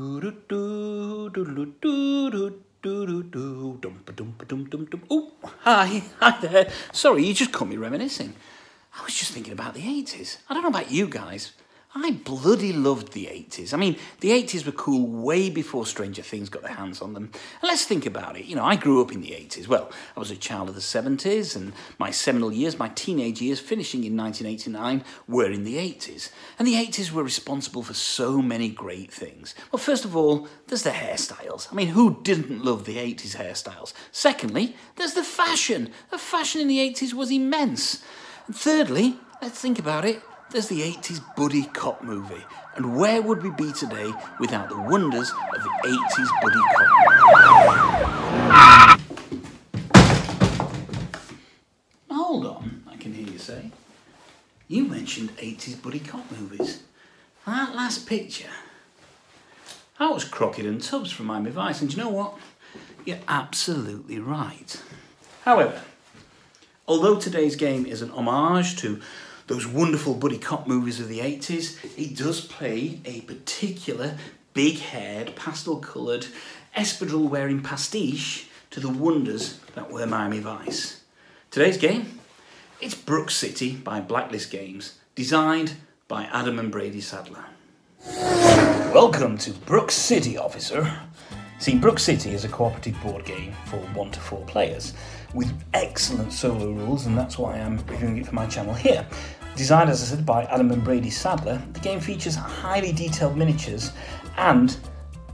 Oh, hi there. Sorry, you just caught me reminiscing. I was just thinking about the 80s. I don't know about you guys. I bloody loved the 80s. I mean, the 80s were cool way before Stranger Things got their hands on them. And let's think about it. You know, I grew up in the 80s. Well, I was a child of the 70s, and my seminal years, my teenage years, finishing in 1989, were in the 80s. And the 80s were responsible for so many great things. Well, first of all, there's the hairstyles. I mean, who didn't love the 80s hairstyles? Secondly, there's the fashion. The fashion in the 80s was immense. And thirdly, let's think about it. There's the 80s buddy cop movie. And where would we be today without the wonders of the 80s buddy cop movie? Hold on, I can hear you say. You mentioned 80s buddy cop movies. That last picture, that was Crockett and Tubbs from Miami Vice, and you know what? You're absolutely right. However, although today's game is an homage to those wonderful buddy cop movies of the 80s, it does play a particular big-haired, pastel-coloured, espadrille-wearing pastiche to the wonders that were Miami Vice. Today's game, it's Brook City by Blacklist Games, designed by Adam and Brady Sadler. Welcome to Brook City, officer. See, Brook City is a cooperative board game for 1 to 4 players with excellent solo rules, and that's why I'm reviewing it for my channel here. Designed, as I said, by Adam and Brady Sadler, the game features highly detailed miniatures and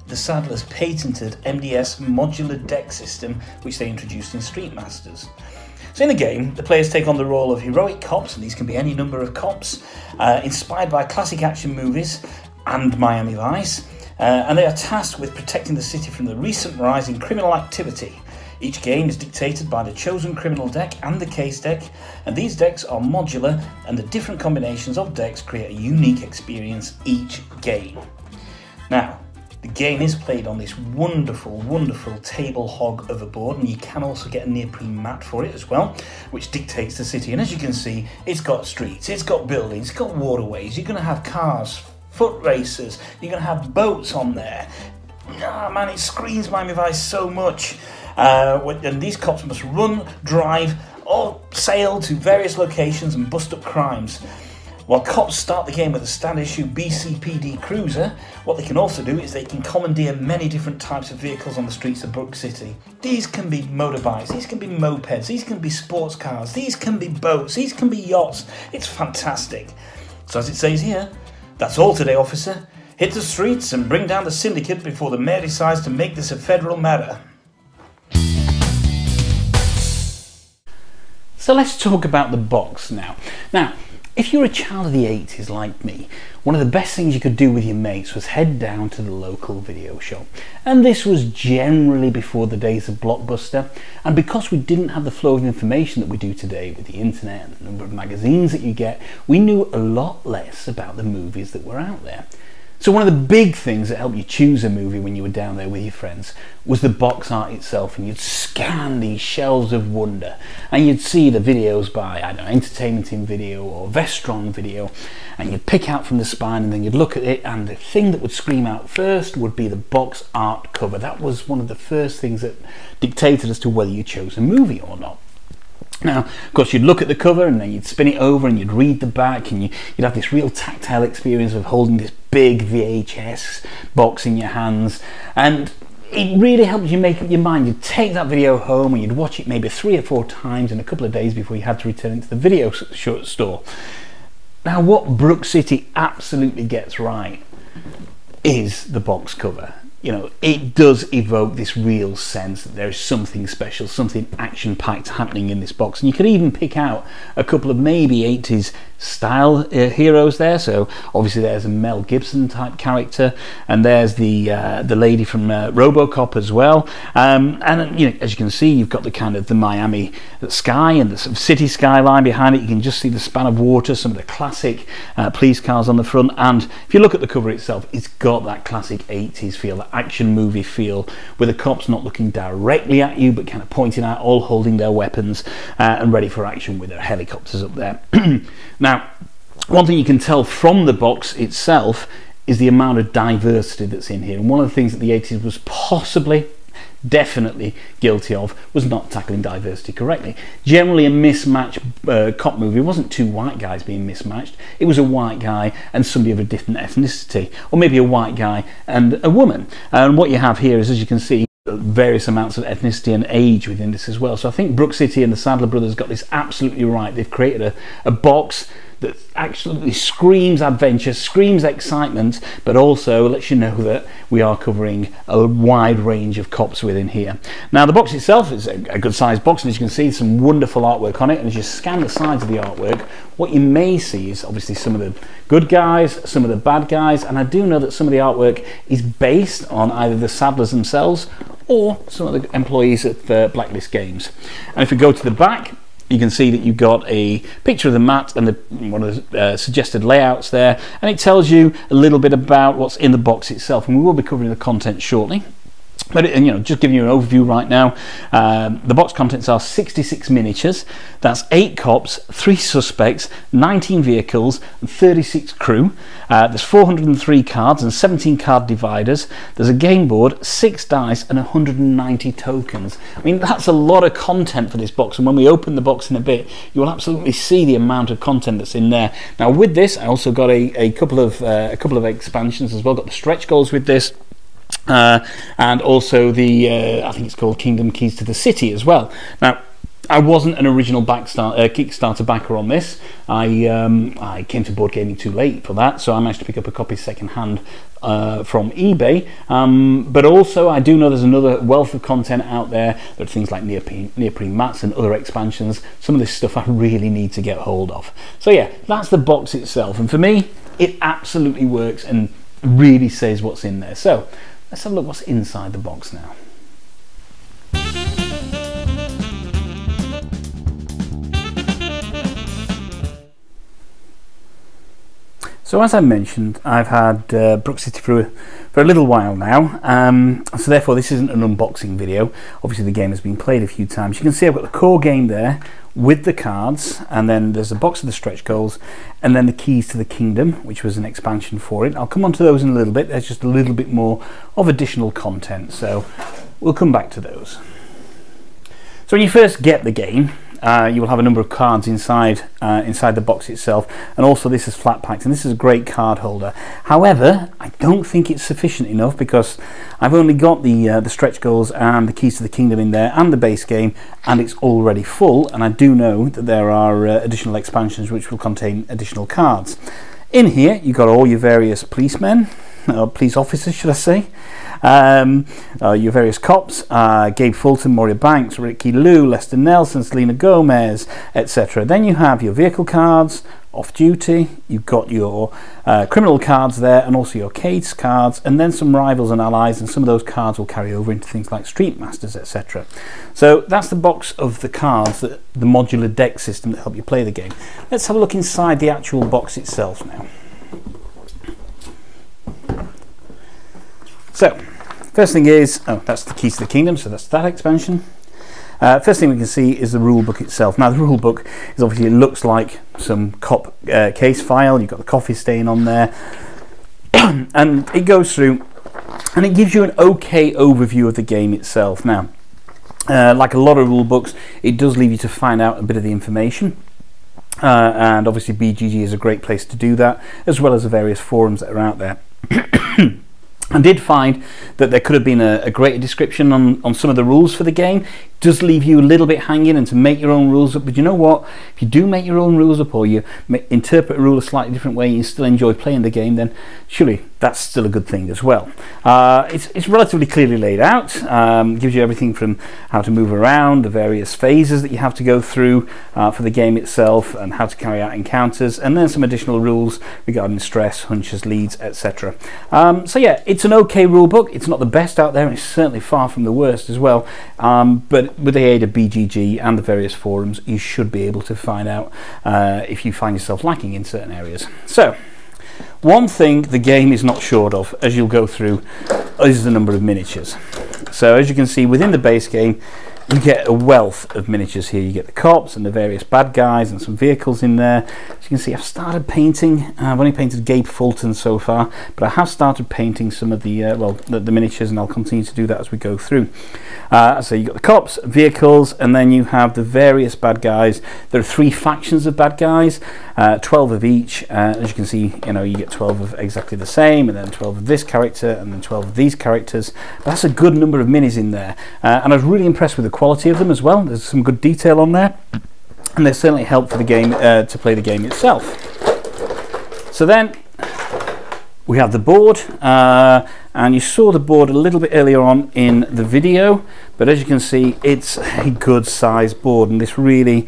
the Sadlers' patented MDS modular deck system, which they introduced in Street Masters. So in the game, the players take on the role of heroic cops, and these can be any number of cops, inspired by classic action movies and Miami Vice, and they are tasked with protecting the city from the recent rise in criminal activity. Each game is dictated by the chosen criminal deck and the case deck, and these decks are modular, and the different combinations of decks create a unique experience each game. Now, the game is played on this wonderful, wonderful table hog of a board, and you can also get a neoprene mat for it as well, which dictates the city. And as you can see, it's got streets, it's got buildings, it's got waterways, you're going to have cars, foot races, you're going to have boats on there. Ah, man, it screams Miami Vice so much. And these cops must run, drive, or sail to various locations and bust up crimes. While cops start the game with a standard issue BCPD cruiser, what they can also do is they can commandeer many different types of vehicles on the streets of Brook City. These can be motorbikes, these can be mopeds, these can be sports cars, these can be boats, these can be yachts. It's fantastic. So as it says here, that's all today, officer. Hit the streets and bring down the syndicate before the mayor decides to make this a federal matter. So let's talk about the box now. Now, if you're a child of the 80s like me, one of the best things you could do with your mates was head down to the local video shop. And this was generally before the days of Blockbuster. And because we didn't have the flow of information that we do today with the internet and the number of magazines that you get, we knew a lot less about the movies that were out there. So one of the big things that helped you choose a movie when you were down there with your friends was the box art itself, and you'd scan these shelves of wonder and you'd see the videos by, I don't know, Entertainment in Video or Vestron Video, and you'd pick out from the spine and then you'd look at it, and the thing that would scream out first would be the box art cover. That was one of the first things that dictated as to whether you chose a movie or not. Now, of course, you'd look at the cover and then you'd spin it over and you'd read the back, and you'd have this real tactile experience of holding this big VHS box in your hands, and it really helped you make up your mind. You'd take that video home and you'd watch it maybe 3 or 4 times in a couple of days before you had to return it to the video store. Now, what Brook City absolutely gets right is the box cover. You know, it does evoke this real sense that there is something special, something action-packed happening in this box. And you could even pick out a couple of maybe 80s style heroes there. So obviously there's a Mel Gibson type character, and there's the lady from RoboCop as well. And you know, as you can see, you've got the kind of the Miami sky and the sort of city skyline behind it. You can just see the span of water, some of the classic police cars on the front. And if you look at the cover itself, it's got that classic 80s feel, that action movie feel, with the cops not looking directly at you but kind of pointing out, all holding their weapons and ready for action with their helicopters up there. Now, one thing you can tell from the box itself is the amount of diversity that's in here. And one of the things that the 80s was possibly, definitely guilty of was not tackling diversity correctly. Generally a mismatched cop movie wasn't two white guys being mismatched, it was a white guy and somebody of a different ethnicity, or maybe a white guy and a woman. And what you have here is, as you can see, various amounts of ethnicity and age within this as well. So I think Brook City and the Sadler brothers got this absolutely right. They've created a box that absolutely screams adventure, screams excitement, but also lets you know that we are covering a wide range of cops within here. Now the box itself is a good sized box, and as you can see, some wonderful artwork on it, and as you scan the sides of the artwork, what you may see is obviously some of the good guys, some of the bad guys, and I do know that some of the artwork is based on either the Sadlers themselves or some of the employees at Blacklist Games. And if we go to the back, you can see that you've got a picture of the mat and one of the suggested layouts there, and it tells you a little bit about what's in the box itself, and we will be covering the content shortly. But just giving you an overview right now, the box contents are 66 miniatures, that's 8 cops, 3 suspects, 19 vehicles, and 36 crew. There's 403 cards and 17 card dividers. There's a game board, 6 dice, and 190 tokens. I mean, that's a lot of content for this box, and when we open the box in a bit, you will absolutely see the amount of content that's in there. Now with this, I also got a couple of expansions as well. Got the stretch goals with this. And also the I think it's called Kingdom Keys to the City as well. Now I wasn't an original Kickstarter backer on this. I came to Board Gaming too late for that, so I managed to pick up a copy second hand from eBay. But also I do know there's another wealth of content out there. There are things like neoprene mats and other expansions. Some of this stuff I really need to get hold of. So yeah, that's the box itself, and for me it absolutely works and really says what's in there. So let's have a look what's inside the box now. So as I mentioned, I've had Brook City for a little while now, so therefore this isn't an unboxing video. Obviously the game has been played a few times. You can see I've got the core game there with the cards, and then there's a box of the stretch goals, and then the Keys to the Kingdom, which was an expansion for it. I'll come on to those in a little bit. There's just a little bit more of additional content, so we'll come back to those. So when you first get the game, you will have a number of cards inside the box itself, and also this is flat packed, and this is a great card holder. However, I don't think it's sufficient enough, because I've only got the stretch goals and the Keys to the Kingdom in there and the base game, and it's already full, and I do know that there are additional expansions which will contain additional cards. In here you've got all your various policemen, police officers should I say, your various cops, Gabe Fulton, Moria Banks, Ricky Lou, Lester Nelson, Selena Gomez, etc. Then you have your vehicle cards, off duty, you've got your criminal cards there, and also your case cards, and then some rivals and allies, and some of those cards will carry over into things like Street Masters, etc. So that's the box of the cards, the modular deck system that help you play the game. Let's have a look inside the actual box itself now. So first thing is, that's the Keys to the Kingdom, so that's that expansion. First thing we can see is the rule book itself. Now the rule book is obviously, it looks like some cop case file. You've got the coffee stain on there, and it goes through and it gives you an okay overview of the game itself. Now like a lot of rule books, it does leave you to find out a bit of the information, and obviously BGG is a great place to do that, as well as the various forums that are out there. I did find that there could have been a greater description on some of the rules for the game. It does leave you a little bit hanging, and to make your own rules up. But you know what? If you do make your own rules up, or you interpret a rule a slightly different way, and you still enjoy playing the game, then surely that's still a good thing as well. It's relatively clearly laid out. Gives you everything from how to move around, the various phases that you have to go through for the game itself, and how to carry out encounters, and then some additional rules regarding stress, hunches, leads, etc. So yeah, it's an okay rule book. It's not the best out there, and it's certainly far from the worst as well. But with the aid of BGG and the various forums, you should be able to find out if you find yourself lacking in certain areas. So one thing the game is not short of, as you'll go through, is the number of miniatures. So as you can see, within the base game, you get a wealth of miniatures here. You get the cops and the various bad guys and some vehicles in there. As you can see, I've started painting. I've only painted Gabe Fulton so far, but I have started painting some of the the miniatures, and I'll continue to do that as we go through. So you've got the cops, vehicles, and then you have the various bad guys. There are 3 factions of bad guys, 12 of each. As you can see, you get 12 of exactly the same, and then 12 of this character, and then 12 of these characters. But that's a good number of minis in there, and I was really impressed with the quality of them as well. There's some good detail on there, and they certainly help for the game to play the game itself. So then we have the board, and you saw the board a little bit earlier on in the video, but as you can see, it's a good size board, and this really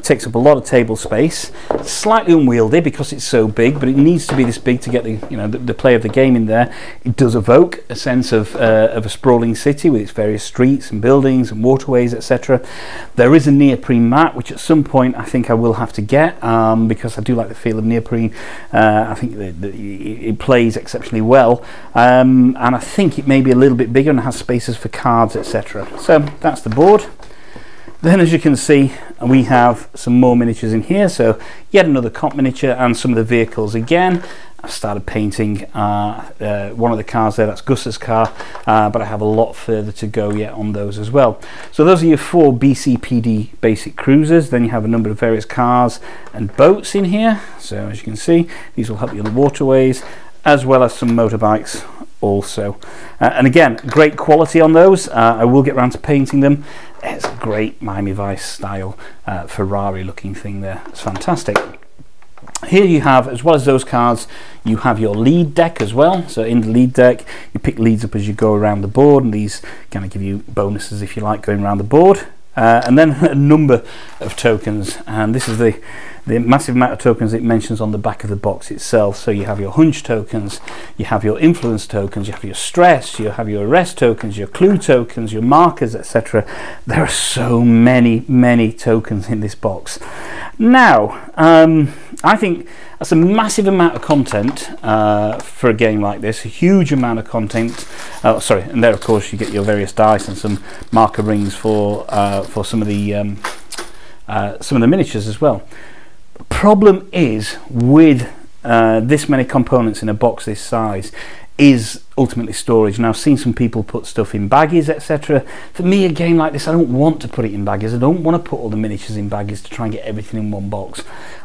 takes up a lot of table space. It's slightly unwieldy because it's so big, but it needs to be this big to get the play of the game in there. It does evoke a sense of a sprawling city with its various streets and buildings and waterways, etc. There is a neoprene mat, which at some point I think I will have to get, because I do like the feel of neoprene. I think it plays exceptionally well, and I think it may be a little bit bigger and has spaces for cards, etc. So that's the board. Then, as you can see, we have some more miniatures in here. So yet another cop miniature and some of the vehicles again. I've started painting one of the cars there, that's Gus's car, but I have a lot further to go yet on those as well. So those are your 4 BCPD basic cruisers. Then you have a number of various cars and boats in here. So as you can see, these will help you on the waterways, as well as some motorbikes also. And again, great quality on those. I will get around to painting them. It's a great Miami Vice style Ferrari looking thing there. It's fantastic. Here you have, as well as those cards, you have your lead deck as well. So in the lead deck, you pick leads up as you go around the board, and these kind of give you bonuses, if you like, going around the board. And then a number of tokens, and this is the massive amount of tokens it mentions on the back of the box itself. So you have your hunch tokens, you have your influence tokens, you have your stress, you have your arrest tokens, your clue tokens, your markers, etc. There are so many tokens in this box. Now, I think that's a massive amount of content for a game like this, a huge amount of content. Sorry, and there of course you get your various dice and some marker rings for some of the miniatures as well. Problem is with this many components in a box this size is ultimately storage. Now I've seen some people put stuff in baggies, etc. For me, a game like this, I don't want to put it in baggies. I don't want to put all the miniatures in baggies to try and get everything in one box.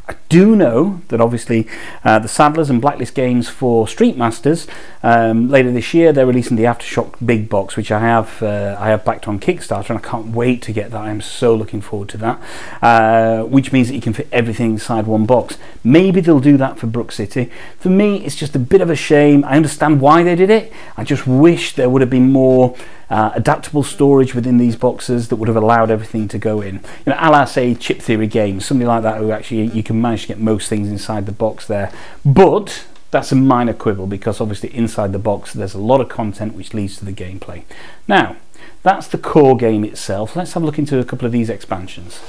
I do know that obviously the Sadlers and Blacklist Games for Street Masters, later this year they're releasing the Aftershock big box, which I have backed on Kickstarter, and I can't wait to get that. I'm so looking forward to that, which means that you can fit everything inside one box. Maybe they'll do that for Brook City. For me, it's just a bit of a shame. I understand why they did it. I just wish there would have been more adaptable storage within these boxes that would have allowed everything to go in. A la, say, Chip Theory Games, something like that, who actually you can manage to get most things inside the box there. But that's a minor quibble, because obviously inside the box there's a lot of content which leads to the gameplay. Now, that's the core game itself. Let's have a look into a couple of these expansions.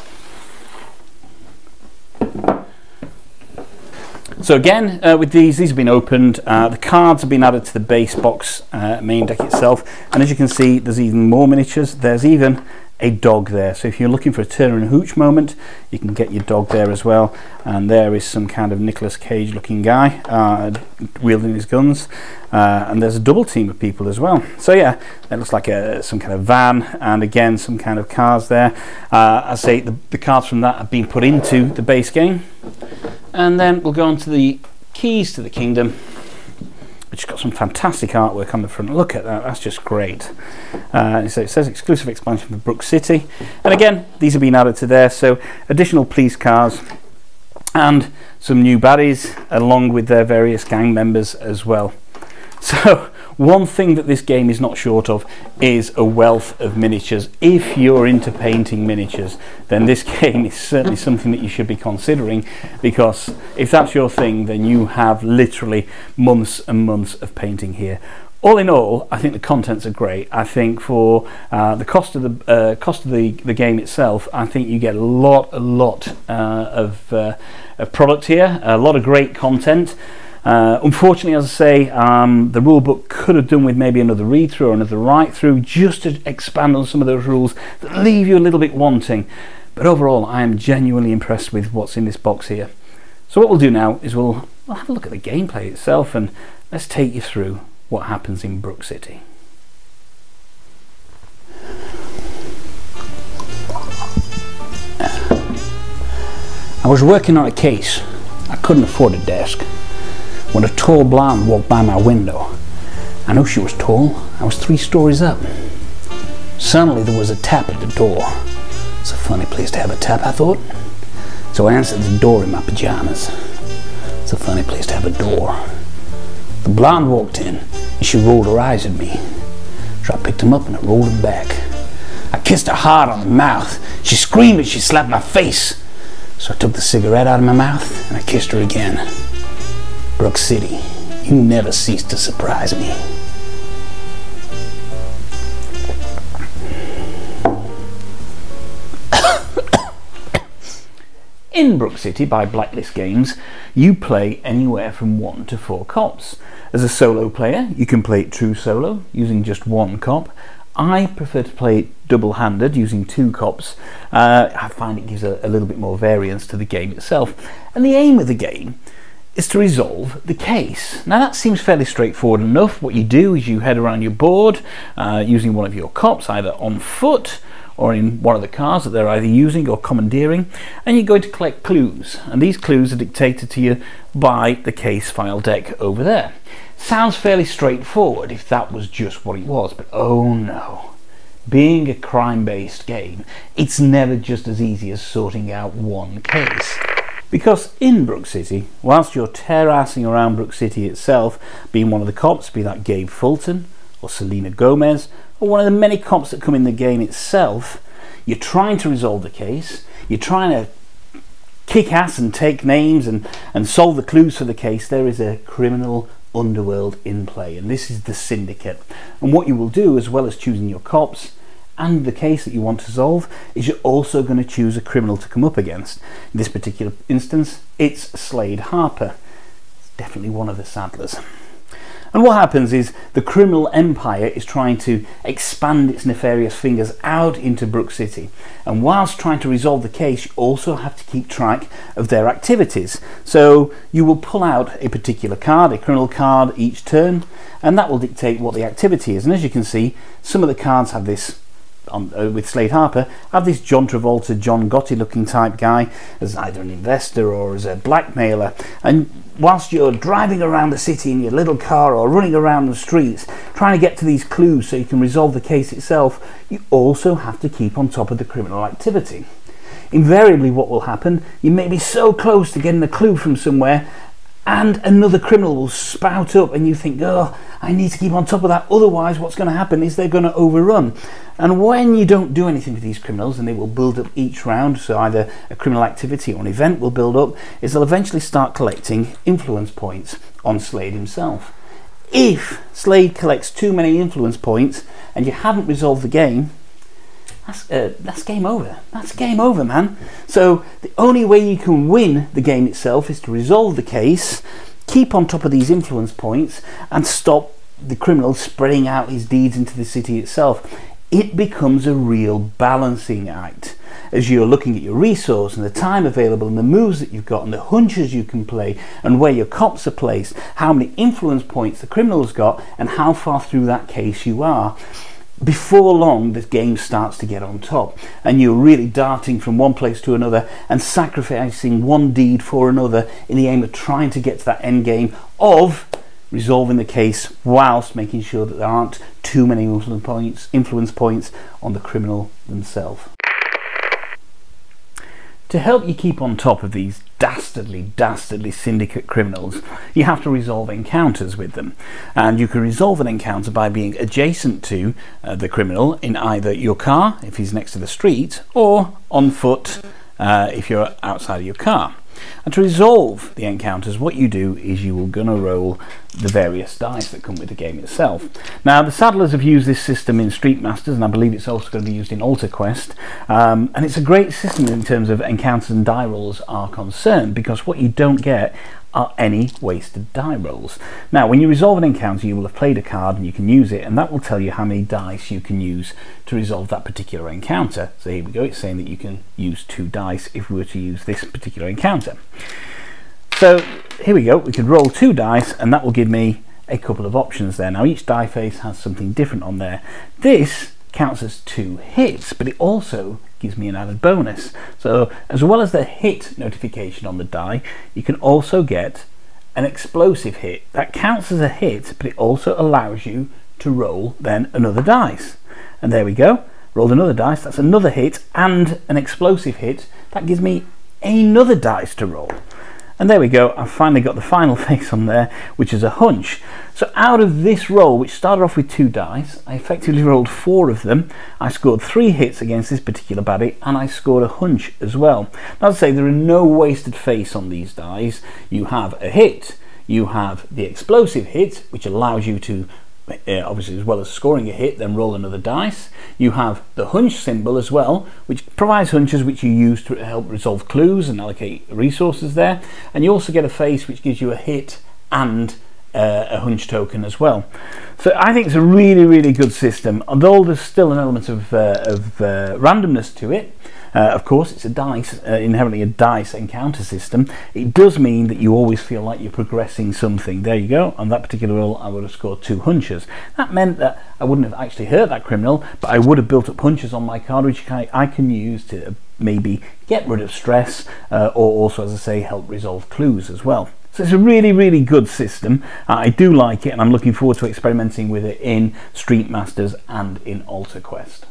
So again, with these have been opened. The cards have been added to the base box main deck itself, and as you can see, there's even more miniatures. There's even a dog there, so if you're looking for a Turner and Hooch moment, you can get your dog there as well. And there is some kind of Nicolas Cage looking guy wielding his guns, and there's a double team of people as well. So yeah, it looks like some kind of van, and again some kind of cars there. I say the cards from that have been put into the base game. And then we'll go on to the Keys to the Kingdom, which has got some fantastic artwork on the front. Look at that, that's just great. So it says exclusive expansion for Brook City, and again these have been added to there, so additional police cars and some new baddies along with their various gang members as well. So one thing that this game is not short of is a wealth of miniatures. If you're into painting miniatures, then this game is certainly something that you should be considering, because if that's your thing, then you have literally months and months of painting here. All in all, I think the contents are great. I think for the cost of the game itself, I think you get a lot of product here, a lot of great content. Unfortunately, as I say, the rule book could have done with maybe another read through or another write through just to expand on some of those rules that leave you a little bit wanting. But overall, I am genuinely impressed with what's in this box here. So what we'll do now is we'll have a look at the gameplay itself, and let's take you through what happens in Brook City. I was working on a case. I couldn't afford a desk when a tall blonde walked by my window. I knew she was tall. I was 3 stories up. Suddenly there was a tap at the door. It's a funny place to have a tap, I thought. So I answered the door in my pajamas. It's a funny place to have a door. The blonde walked in and she rolled her eyes at me. So I picked him up and I rolled him back. I kissed her hard on the mouth. She screamed and she slapped my face. So I took the cigarette out of my mouth and I kissed her again. Brook City, you never cease to surprise me. In Brook City by Blacklist Games, you play anywhere from 1 to 4 cops. As a solo player, you can play it true solo using just 1 cop. I prefer to play it double-handed using 2 cops. I find it gives a little bit more variance to the game itself. And the aim of the game is to resolve the case. Now that seems fairly straightforward enough. What you do is you head around your board using one of your cops, either on foot or in one of the cars that they're either using or commandeering, and you're going to collect clues. And these clues are dictated to you by the case file deck over there. Sounds fairly straightforward if that was just what it was, but oh no. Being a crime-based game, it's never just as easy as sorting out one case. Because in Brook City, whilst you're terrassing around Brook City itself, being one of the cops, be that Gabe Fulton or Selena Gomez, or one of the many cops that come in the game itself, you're trying to resolve the case, you're trying to kick ass and take names and solve the clues for the case. There is a criminal underworld in play, and this is the Syndicate. And what you will do, as well as choosing your cops and the case that you want to solve, is you're also going to choose a criminal to come up against. In this particular instance, it's Slade Harper. It's definitely one of the Sadlers. And what happens is the criminal empire is trying to expand its nefarious fingers out into Brook City. And whilst trying to resolve the case, you also have to keep track of their activities. So you will pull out a particular card, a criminal card each turn, and that will dictate what the activity is. And as you can see, some of the cards have this, with Slade Harper, have this John Travolta, John Gotti looking type guy as either an investor or as a blackmailer. And whilst you're driving around the city in your little car or running around the streets trying to get to these clues so you can resolve the case itself, you also have to keep on top of the criminal activity. Invariably what will happen, you may be so close to getting a clue from somewhere and another criminal will spout up and you think, oh, I need to keep on top of that, otherwise what's going to happen is they're going to overrun. And when you don't do anything with these criminals, and they will build up each round, so either a criminal activity or an event will build up, is they'll eventually start collecting influence points on Slade himself. If Slade collects too many influence points and you haven't resolved the game, that's game over. That's game over, man. So the only way you can win the game itself is to resolve the case, keep on top of these influence points, and stop the criminal spreading out his deeds into the city itself. It becomes a real balancing act as you're looking at your resource and the time available and the moves that you've got and the hunches you can play and where your cops are placed, how many influence points the criminal's got, and how far through that case you are. Before long, the game starts to get on top and you're really darting from one place to another and sacrificing one deed for another in the aim of trying to get to that end game of resolving the case whilst making sure that there aren't too many influence points on the criminal themselves. To help you keep on top of these dastardly syndicate criminals, you have to resolve encounters with them. And you can resolve an encounter by being adjacent to the criminal in either your car, if he's next to the street, or on foot if you're outside of your car. And to resolve the encounters, what you do is you will gonna roll the various dice that come with the game itself. Now, the Saddlers have used this system in Street Masters, and I believe it's also going to be used in Alta Quest, and it's a great system in terms of encounters and die rolls are concerned, because what you don't get are any wasted die rolls. Now, when you resolve an encounter, you will have played a card and you can use it, and that will tell you how many dice you can use to resolve that particular encounter. So here we go, it's saying that you can use 2 dice if we were to use this particular encounter. So here we go, we could roll 2 dice and that will give me a couple of options there. Now, each die face has something different on there. This counts as 2 hits, but it also gives me an added bonus. So as well as the hit notification on the die, you can also get an explosive hit. That counts as a hit, but it also allows you to roll then another dice. And there we go, rolled another dice, that's another hit and an explosive hit. That gives me another dice to roll. And there we go, I've finally got the final face on there, which is a hunch. So out of this roll, which started off with 2 dice, I effectively rolled 4 of them. I scored 3 hits against this particular baddie, and I scored a hunch as well. Now, to say there are no wasted face on these dice. You have a hit, you have the explosive hit, which allows you to obviously, as well as scoring a hit, then roll another dice. You have the hunch symbol as well, which provides hunches which you use to help resolve clues and allocate resources there. And you also get a face which gives you a hit and a hunch token as well. So I think it's a really good system, although there's still an element of randomness to it. Of course, it's a dice, inherently a dice encounter system. It does mean that you always feel like you're progressing something. There you go. On that particular roll, I would have scored 2 hunches. That meant that I wouldn't have actually hurt that criminal, but I would have built up hunches on my card, which I can use to maybe get rid of stress, or also, as I say, help resolve clues as well. So it's a really good system. I do like it, and I'm looking forward to experimenting with it in Street Masters and in Alta Quest.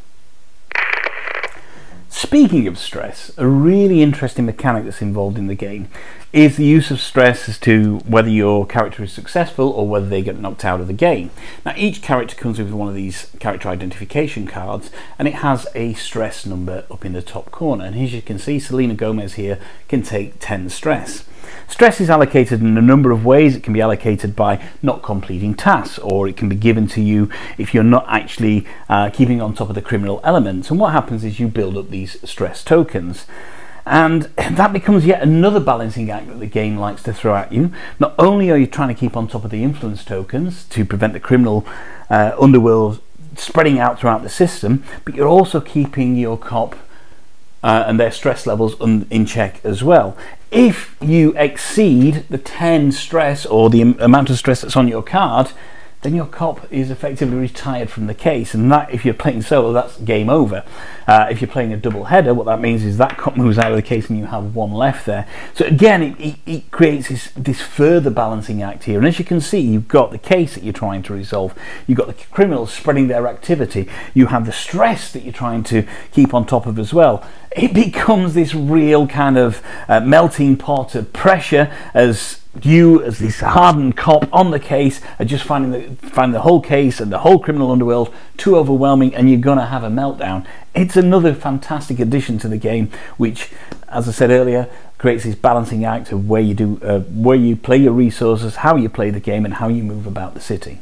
Speaking of stress, a really interesting mechanic that's involved in the game is the use of stress as to whether your character is successful or whether they get knocked out of the game. Now, each character comes with one of these character identification cards, and it has a stress number up in the top corner. And as you can see, Selena Gomez here can take 10 stress. Stress is allocated in a number of ways. It can be allocated by not completing tasks, or it can be given to you if you're not actually keeping on top of the criminal elements. And what happens is you build up these stress tokens. And that becomes yet another balancing act that the game likes to throw at you. Not only are you trying to keep on top of the influence tokens to prevent the criminal underworld spreading out throughout the system, but you're also keeping your cop and their stress levels in check as well. If you exceed the 10 stress or the amount of stress that's on your card, then your cop is effectively retired from the case, and that, if you're playing solo, that's game over. If you're playing a double header, what that means is that cop moves out of the case and you have 1 left there. So again, it creates this further balancing act here, and as you can see, you've got the case that you're trying to resolve, you've got the criminals spreading their activity, you have the stress that you're trying to keep on top of as well. It becomes this real kind of melting pot of pressure as you, as this hardened cop on the case, are just finding the whole case and the whole criminal underworld too overwhelming, and you're gonna have a meltdown. It's another fantastic addition to the game, which, as I said earlier, creates this balancing act of where you play your resources, how you play the game, and how you move about the city.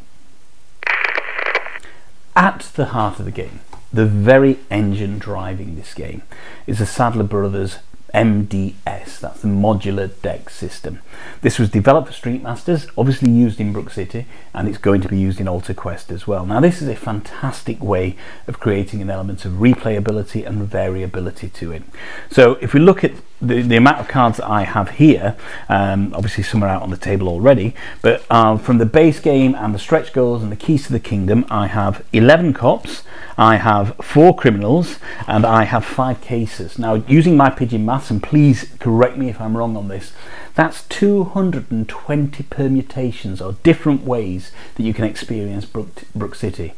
At the heart of the game, the very engine driving this game, is the Saddler Brothers MDS, that's the modular deck system. This was developed for Street Masters, obviously used in Brook City, and it's going to be used in Alta Quest as well. Now, this is a fantastic way of creating an element of replayability and variability to it. So if we look at the amount of cards that I have here, obviously some are out on the table already, but from the base game and the stretch goals and the keys to the kingdom, I have 11 cops, I have 4 criminals, and I have 5 cases. Now, using my pidgin maths, and please correct me if I'm wrong on this, that's 220 permutations or different ways that you can experience Brook City.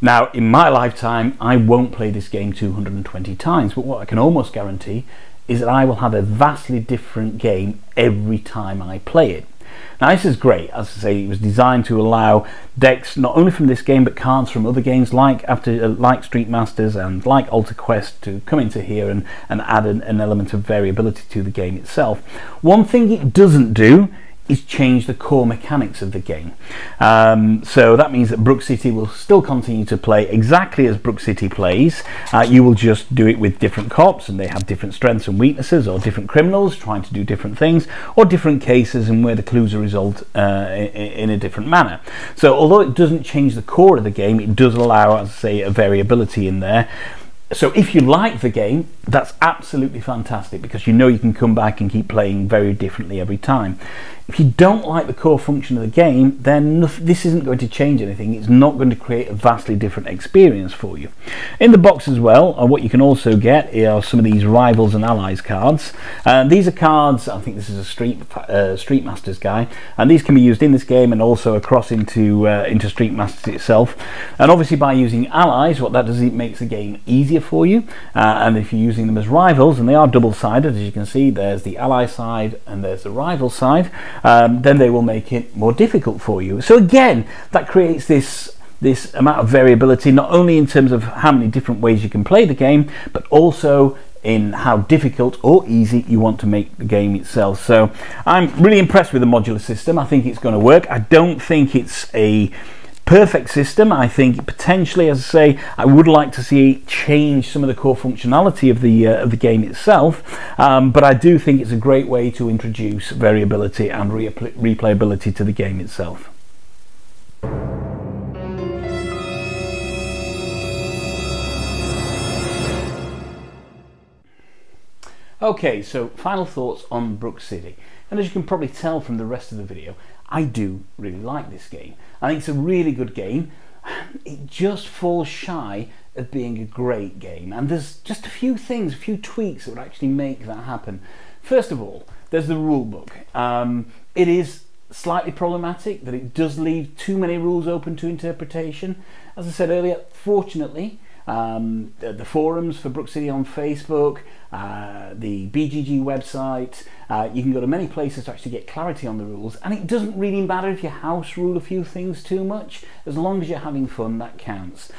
Now, in my lifetime, I won't play this game 220 times, but what I can almost guarantee is that I will have a vastly different game every time I play it. Now, this is great. As I say, it was designed to allow decks not only from this game but cards from other games like Street Masters and like Alta Quest to come into here and add an element of variability to the game itself. One thing it doesn't do is change the core mechanics of the game. So that means that Brook City will still continue to play exactly as Brook City plays. You will just do it with different cops, and they have different strengths and weaknesses, or different criminals trying to do different things, or different cases and where the clues are resolved in a different manner. So although it doesn't change the core of the game, it does allow, as I say, a variability in there. So if you like the game, that's absolutely fantastic, because you know you can come back and keep playing very differently every time. If you don't like the core function of the game, then this isn't going to change anything. It's not going to create a vastly different experience for you. In the box as well, what you can also get are some of these Rivals and Allies cards. These are cards, I think this is a Street Masters guy, and these can be used in this game and also across into Street Masters itself. And obviously by using Allies, what that does is it makes the game easier for you. And if you're using them as Rivals, and they are double-sided, as you can see, there's the Ally side and there's the Rival side, then they will make it more difficult for you. So again, that creates this amount of variability, not only in terms of how many different ways you can play the game, but also in how difficult or easy you want to make the game itself. So I'm really impressed with the modular system. I think it's going to work. I don't think it's a perfect system. I think potentially, as I say, I would like to see change some of the core functionality of the game itself, but I do think it's a great way to introduce variability and replayability to the game itself. Okay, so final thoughts on Brook City. And as you can probably tell from the rest of the video, I do really like this game. I think it's a really good game. It just falls shy of being a great game, and there's just a few things, a few tweaks that would actually make that happen. First of all, there's the rule book. It is slightly problematic that it does leave too many rules open to interpretation. As I said earlier, fortunately, the forums for Brook City on Facebook, the BGG website, you can go to many places to actually get clarity on the rules, and it doesn't really matter if you house rule a few things too much. As long as you're having fun, that counts.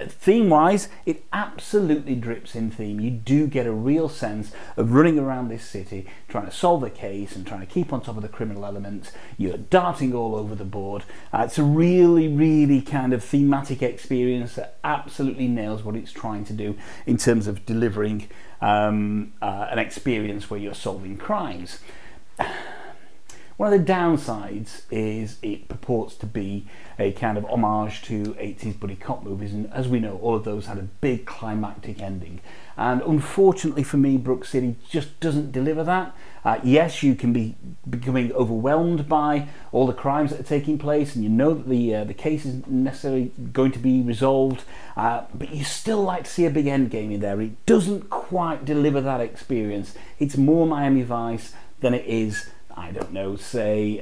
Theme wise, it absolutely drips in theme. You do get a real sense of running around this city trying to solve a case and trying to keep on top of the criminal elements. You're darting all over the board. It's a really kind of thematic experience that absolutely nails what it's trying to do in terms of delivering an experience where you're solving crimes. One of the downsides is it purports to be a kind of homage to 80s buddy cop movies, and as we know, all of those had a big climactic ending, and unfortunately for me, Brook City just doesn't deliver that. Yes, you can be becoming overwhelmed by all the crimes that are taking place, and you know that the case isn't necessarily going to be resolved, but you still like to see a big end game in there. It doesn't quite deliver that experience. It's more Miami Vice than it is, I don't know, say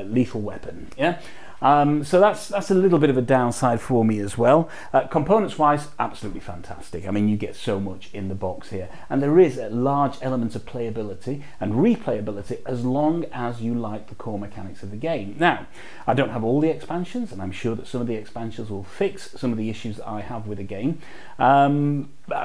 Lethal Weapon. Yeah. So that's a little bit of a downside for me as well. Components wise, absolutely fantastic. I mean, you get so much in the box here, and there is a large element of playability and replayability as long as you like the core mechanics of the game. Now, I don't have all the expansions, and I'm sure that some of the expansions will fix some of the issues that I have with the game.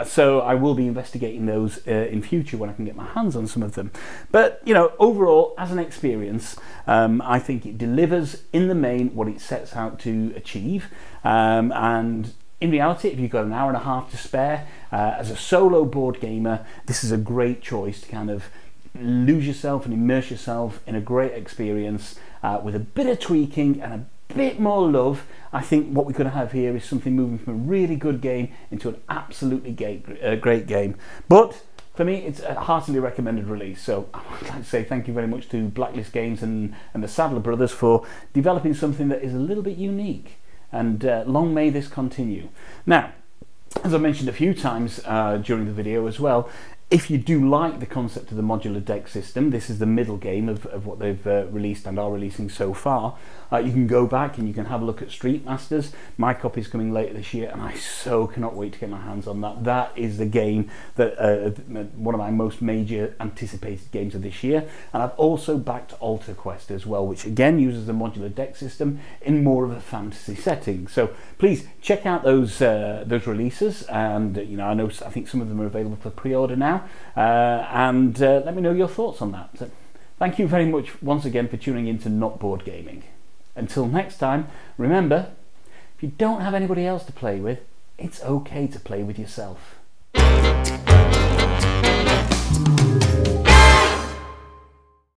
So I will be investigating those in future when I can get my hands on some of them. But you know, overall, as an experience, I think it delivers in the main what it sets out to achieve. And in reality, if you've got an hour and a half to spare, as a solo board gamer, this is a great choice to kind of lose yourself and immerse yourself in a great experience with a bit of tweaking and a bit more love. I think what we could have here is something moving from a really good game into an absolutely great game. But for me, it's a heartily recommended release. So I would like to say thank you very much to Blacklist Games and the Sadler brothers for developing something that is a little bit unique. And long may this continue. Now, as I mentioned a few times during the video as well, if you do like the concept of the modular deck system, this is the middle game of what they've released and are releasing so far. You can go back and you can have a look at Street Masters. My copy is coming later this year, and I so cannot wait to get my hands on that. That is the game that one of my most major anticipated games of this year. And I've also backed Alter Quest as well, which again uses the modular deck system in more of a fantasy setting. So please check out those releases, and you know, I think some of them are available for pre-order now. And let me know your thoughts on that. So, Thank you very much once again for tuning in to Not Bored Gaming. Until next time, remember, if you don't have anybody else to play with, it's okay to play with yourself.